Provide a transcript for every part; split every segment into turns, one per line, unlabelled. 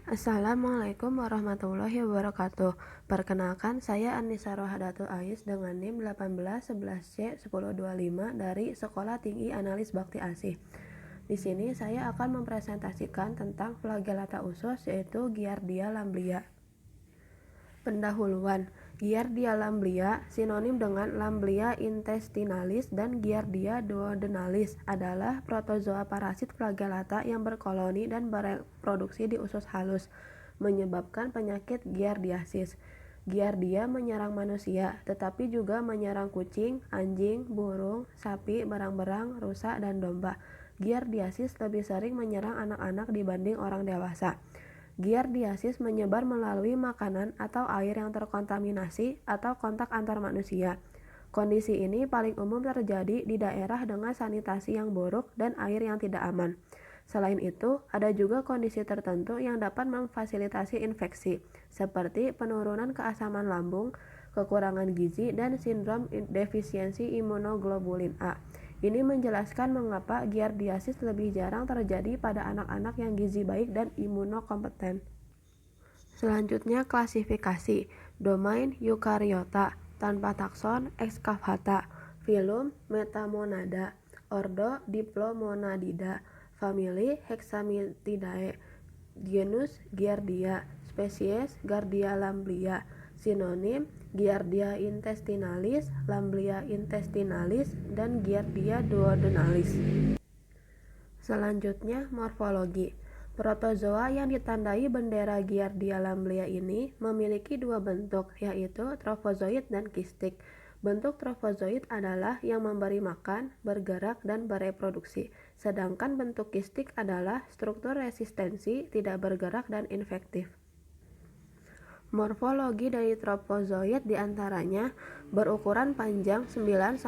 Assalamualaikum warahmatullahi wabarakatuh. Perkenalkan, saya Annisa Rohadatul Ais dengan NIM 1811C1025 dari Sekolah Tinggi Analis Bakti Asih. Di sini saya akan mempresentasikan tentang flagellata usus, yaitu Giardia lamblia. Pendahuluan, Giardia lamblia sinonim dengan Lamblia intestinalis dan Giardia duodenalis adalah protozoa parasit flagellata yang berkoloni dan bereproduksi di usus halus, menyebabkan penyakit giardiasis. Giardia menyerang manusia, tetapi juga menyerang kucing, anjing, burung, sapi, berang-berang, rusa, dan domba. Giardiasis lebih sering menyerang anak-anak dibanding orang dewasa. Giardiasis menyebar melalui makanan atau air yang terkontaminasi atau kontak antar manusia. Kondisi ini paling umum terjadi di daerah dengan sanitasi yang buruk dan air yang tidak aman. Selain itu, ada juga kondisi tertentu yang dapat memfasilitasi infeksi, seperti penurunan keasaman lambung, kekurangan gizi, dan sindrom defisiensi imunoglobulin A. Ini menjelaskan mengapa giardiasis lebih jarang terjadi pada anak-anak yang gizi baik dan imunokompeten. Selanjutnya, klasifikasi. Domain Eukaryota, tanpa takson Excavata. Filum Metamonada. Ordo Diplomonadida. Famili Hexaminthidae. Genus Giardia. Spesies Giardia lamblia. Sinonim Giardia intestinalis, Lamblia intestinalis, dan Giardia duodenalis. Selanjutnya, morfologi. Protozoa yang ditandai bendera Giardia lamblia ini memiliki dua bentuk, yaitu trofozoid dan kistik. Bentuk trofozoid adalah yang memberi makan, bergerak, dan bereproduksi, sedangkan bentuk kistik adalah struktur resistensi, tidak bergerak, dan infektif. Morfologi dari trofozoid diantaranya berukuran panjang 9-20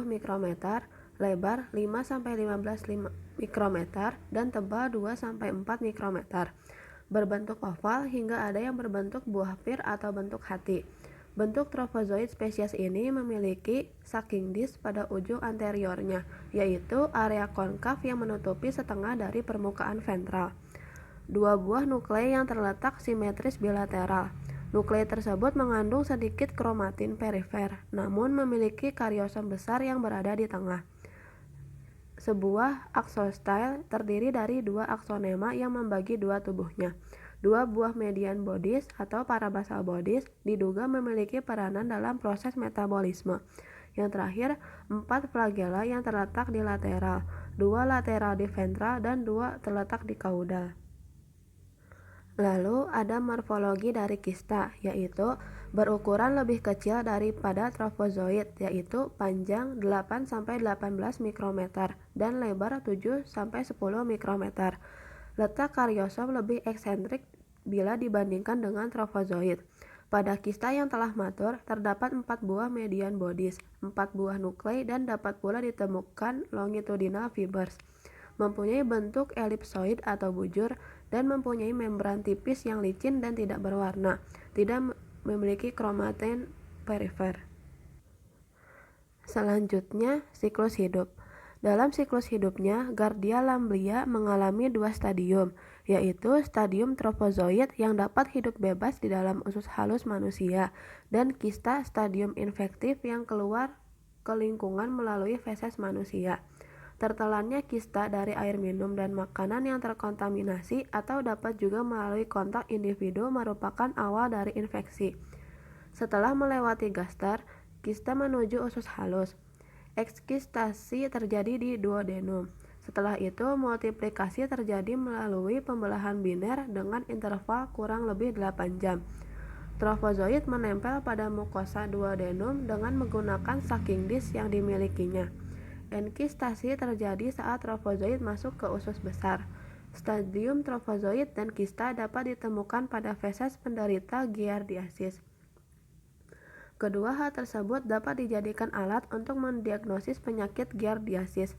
mikrometer, lebar 5-15 mikrometer, dan tebal 2-4 mikrometer. Berbentuk oval hingga ada yang berbentuk buah pir atau bentuk hati. Bentuk trofozoid spesies ini memiliki sucking disc pada ujung anteriornya, yaitu area konkav yang menutupi setengah dari permukaan ventral. Dua buah nuklei yang terletak simetris bilateral. Nuklei tersebut mengandung sedikit kromatin perifer, namun memiliki karyosom besar yang berada di tengah. Sebuah axostyle terdiri dari dua aksonema yang membagi dua tubuhnya. Dua buah median bodies atau parabasal bodies diduga memiliki peranan dalam proses metabolisme. Yang terakhir, 4 flagella yang terletak di lateral, 2 lateral di ventral, dan 2 terletak di caudal. Lalu ada morfologi dari kista, yaitu berukuran lebih kecil daripada trofozoid, yaitu panjang 8-18 mikrometer dan lebar 7-10 mikrometer. Letak karyosom lebih eksentrik bila dibandingkan dengan trofozoid. Pada kista yang telah matur, terdapat 4 buah median bodies, 4 buah nuklei, dan dapat pula ditemukan longitudinal fibers. Mempunyai bentuk elipsoid atau bujur, dan mempunyai membran tipis yang licin dan tidak berwarna, tidak memiliki kromatin perifer. Selanjutnya, siklus hidup. Dalam siklus hidupnya, Giardia lamblia mengalami dua stadium, yaitu stadium trofozoid yang dapat hidup bebas di dalam usus halus manusia, dan kista stadium infektif yang keluar ke lingkungan melalui feses manusia. Tertelannya kista dari air minum dan makanan yang terkontaminasi atau dapat juga melalui kontak individu merupakan awal dari infeksi. Setelah melewati gaster, kista menuju usus halus. Ekskistasi terjadi di duodenum. Setelah itu, multiplikasi terjadi melalui pembelahan biner dengan interval kurang lebih 8 jam. Trofozoid menempel pada mukosa duodenum dengan menggunakan sucking disc yang dimilikinya. Enkistasi terjadi saat trofozoid masuk ke usus besar. Stadium trofozoid dan kista dapat ditemukan pada feses penderita giardiasis. Kedua hal tersebut dapat dijadikan alat untuk mendiagnosis penyakit giardiasis.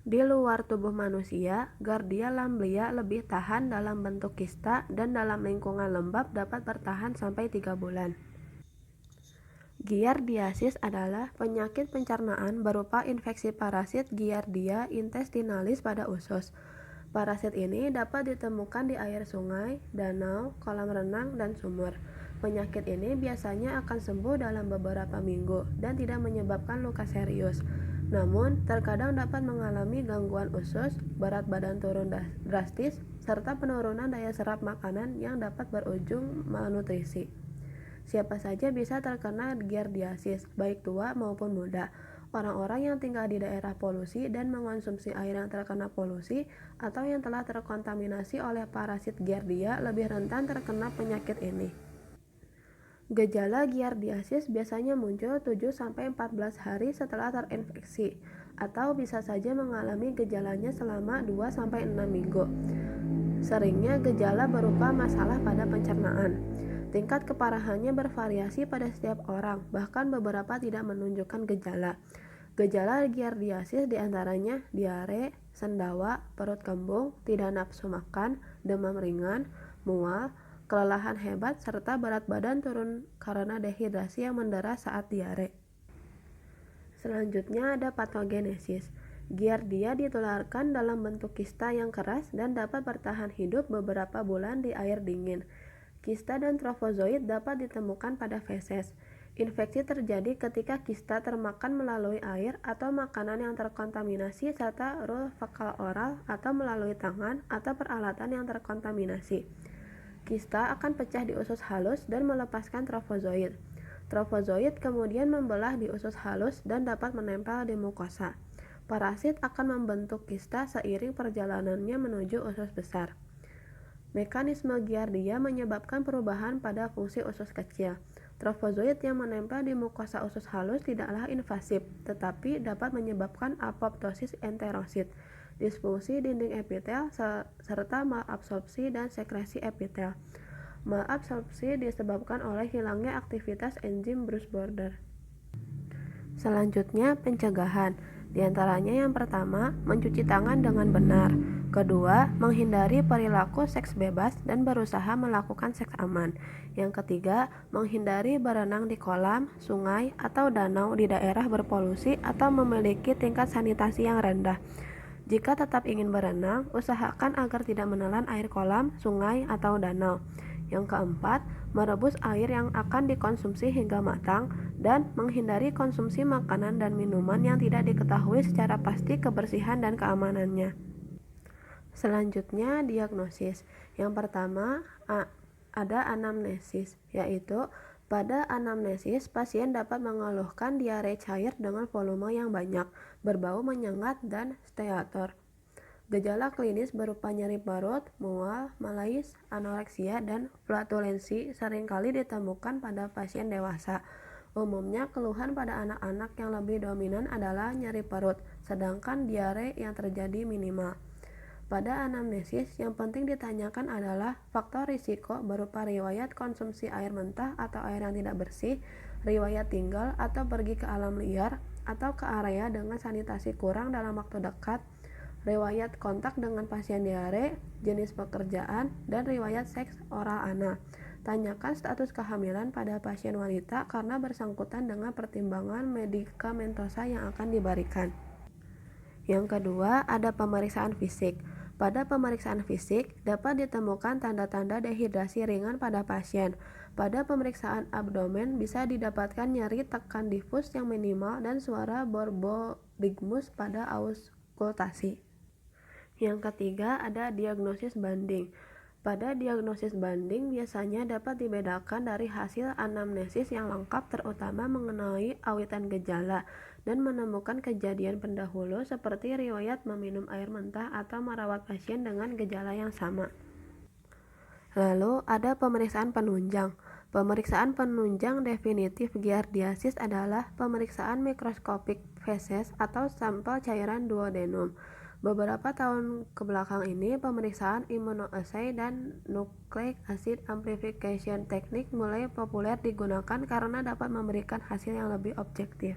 Di luar tubuh manusia, Giardia lamblia lebih tahan dalam bentuk kista dan dalam lingkungan lembab dapat bertahan sampai 3 bulan. Giardiasis adalah penyakit pencernaan berupa infeksi parasit Giardia intestinalis pada usus. Parasit ini dapat ditemukan di air sungai, danau, kolam renang, dan sumur. Penyakit ini biasanya akan sembuh dalam beberapa minggu dan tidak menyebabkan luka serius. Namun, terkadang dapat mengalami gangguan usus, berat badan turun drastis, serta penurunan daya serap makanan yang dapat berujung malnutrisi. Siapa saja bisa terkena giardiasis, baik tua maupun muda. Orang-orang yang tinggal di daerah polusi dan mengonsumsi air yang terkena polusi atau yang telah terkontaminasi oleh parasit Giardia lebih rentan terkena penyakit ini. Gejala giardiasis biasanya muncul 7-14 hari setelah terinfeksi atau bisa saja mengalami gejalanya selama 2-6 minggu. Seringnya gejala berupa masalah pada pencernaan. Tingkat keparahannya bervariasi pada setiap orang, bahkan beberapa tidak menunjukkan gejala. Gejala giardiasis diantaranya diare, sendawa, perut kembung, tidak nafsu makan, demam ringan, mual, kelelahan hebat, serta berat badan turun karena dehidrasi yang mendera saat diare. Selanjutnya ada patogenesis. Giardia ditularkan dalam bentuk kista yang keras dan dapat bertahan hidup beberapa bulan di air dingin. Kista dan trofozoit dapat ditemukan pada feses. Infeksi terjadi ketika kista termakan melalui air atau makanan yang terkontaminasi serta rul fekal oral atau melalui tangan atau peralatan yang terkontaminasi. Kista akan pecah di usus halus dan melepaskan trofozoit. Trofozoit kemudian membelah di usus halus dan dapat menempel di mukosa. Parasit akan membentuk kista seiring perjalanannya menuju usus besar. Mekanisme giardia menyebabkan perubahan pada fungsi usus kecil. Trofozoit yang menempel di mukosa usus halus tidaklah invasif, tetapi dapat menyebabkan apoptosis enterosit, disfungsi dinding epitel, serta malabsorpsi dan sekresi epitel. Malabsorpsi disebabkan oleh hilangnya aktivitas enzim Bruce border. Selanjutnya, pencegahan. Di antaranya yang pertama, mencuci tangan dengan benar. Kedua, menghindari perilaku seks bebas dan berusaha melakukan seks aman. Yang ketiga, menghindari berenang di kolam, sungai, atau danau di daerah berpolusi atau memiliki tingkat sanitasi yang rendah. Jika tetap ingin berenang, usahakan agar tidak menelan air kolam, sungai, atau danau. Yang keempat, merebus air yang akan dikonsumsi hingga matang dan menghindari konsumsi makanan dan minuman yang tidak diketahui secara pasti kebersihan dan keamanannya. Selanjutnya, diagnosis. Yang pertama, ada anamnesis, yaitu pada anamnesis pasien dapat mengeluhkan diare cair dengan volume yang banyak, berbau menyengat, dan steator. Gejala klinis berupa nyeri perut, mual, malaise, anoreksia, dan flatulensi seringkali ditemukan pada pasien dewasa. Umumnya keluhan pada anak-anak yang lebih dominan adalah nyeri perut, sedangkan diare yang terjadi minimal. Pada anamnesis, yang penting ditanyakan adalah faktor risiko berupa riwayat konsumsi air mentah atau air yang tidak bersih, riwayat tinggal atau pergi ke alam liar, atau ke area dengan sanitasi kurang dalam waktu dekat, riwayat kontak dengan pasien diare, jenis pekerjaan, dan riwayat seks oral anal. Tanyakan status kehamilan pada pasien wanita karena bersangkutan dengan pertimbangan medikamentosa yang akan diberikan. Yang kedua, ada pemeriksaan fisik. Pada pemeriksaan fisik, dapat ditemukan tanda-tanda dehidrasi ringan pada pasien. Pada pemeriksaan abdomen bisa didapatkan nyeri tekan difus yang minimal dan suara borborygmus pada auskultasi. Yang ketiga, ada diagnosis banding. Pada diagnosis banding biasanya dapat dibedakan dari hasil anamnesis yang lengkap, terutama mengenai awitan gejala dan menemukan kejadian pendahulu seperti riwayat meminum air mentah atau merawat pasien dengan gejala yang sama. Lalu ada pemeriksaan penunjang. Pemeriksaan penunjang definitif giardiasis adalah pemeriksaan mikroskopik feses atau sampel cairan duodenum. Beberapa tahun kebelakang ini, pemeriksaan immunoassay dan nucleic acid amplification technique mulai populer digunakan karena dapat memberikan hasil yang lebih objektif.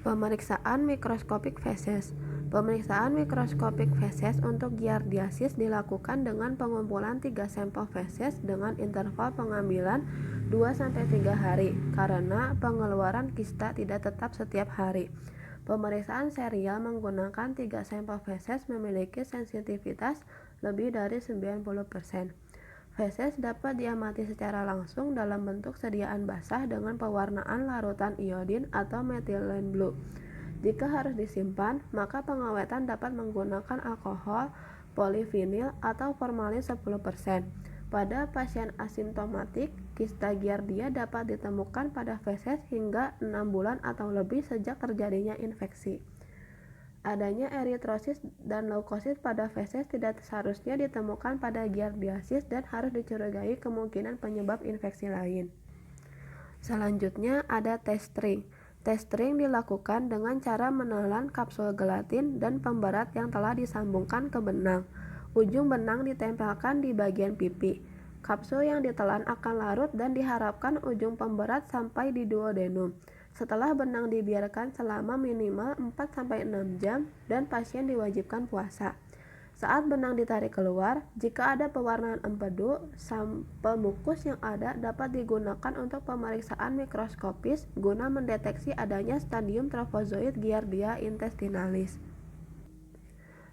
Pemeriksaan mikroskopik feses. Pemeriksaan mikroskopik feses untuk giardiasis dilakukan dengan pengumpulan 3 sampel feses dengan interval pengambilan 2-3 hari karena pengeluaran kista tidak tetap setiap hari. Pemeriksaan serial menggunakan 3 sampel feses memiliki sensitivitas lebih dari 90%. Feses dapat diamati secara langsung dalam bentuk sediaan basah dengan pewarnaan larutan iodin atau methylene blue. Jika harus disimpan, maka pengawetan dapat menggunakan alkohol, polivinil, atau formalin 10%. Pada pasien asimptomatik, kista giardia dapat ditemukan pada feses hingga 6 bulan atau lebih sejak terjadinya infeksi. Adanya eritrosis dan leukosit pada feses tidak seharusnya ditemukan pada giardiasis dan harus dicurigai kemungkinan penyebab infeksi lain. Selanjutnya ada tes string. Tes string dilakukan dengan cara menelan kapsul gelatin dan pemberat yang telah disambungkan ke benang. Ujung benang ditempelkan di bagian pipi. Kapsul yang ditelan akan larut dan diharapkan ujung pemberat sampai di duodenum. Setelah benang dibiarkan selama minimal 4-6 jam dan pasien diwajibkan puasa. Saat benang ditarik keluar, jika ada pewarnaan empedu, sampel mukus yang ada dapat digunakan untuk pemeriksaan mikroskopis guna mendeteksi adanya stadium trofozoid giardia intestinalis.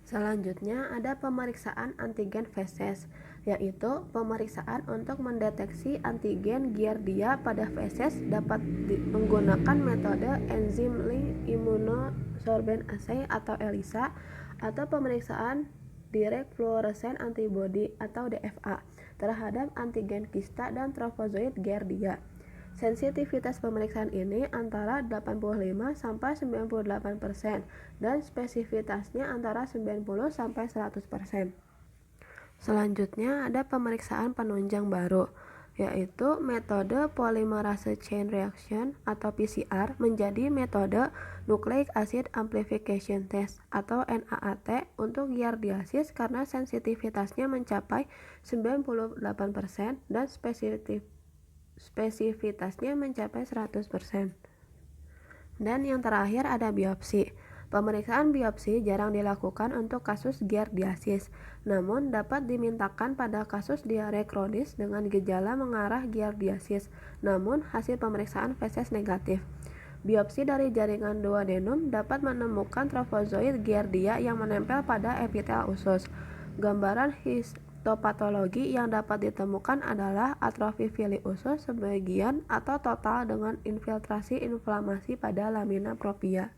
Selanjutnya ada pemeriksaan antigen feses, yaitu pemeriksaan untuk mendeteksi antigen giardia pada feses dapat menggunakan metode enzim link immunosorbent assay atau ELISA atau pemeriksaan direct fluorescent antibody atau DFA terhadap antigen kista dan trofozoid giardia. Sensitivitas pemeriksaan ini antara 85-98% dan spesifitasnya antara 90-100%. Selanjutnya ada pemeriksaan penunjang baru, yaitu metode polymerase chain reaction atau PCR menjadi metode nucleic acid amplification test atau NAAT untuk giardiasis karena sensitivitasnya mencapai 98% dan spesifitasnya mencapai 100%. Dan yang terakhir ada biopsi. Pemeriksaan biopsi jarang dilakukan untuk kasus giardiasis, namun dapat dimintakan pada kasus diare kronis dengan gejala mengarah giardiasis, namun hasil pemeriksaan feses negatif. Biopsi dari jaringan duodenum dapat menemukan trofozoid giardia yang menempel pada epitel usus. Gambaran histopatologi yang dapat ditemukan adalah atrofi fili usus sebagian atau total dengan infiltrasi inflamasi pada lamina propria.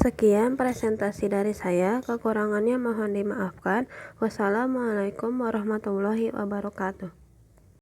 Sekian presentasi dari saya, kekurangannya mohon dimaafkan. Wassalamualaikum warahmatullahi wabarakatuh.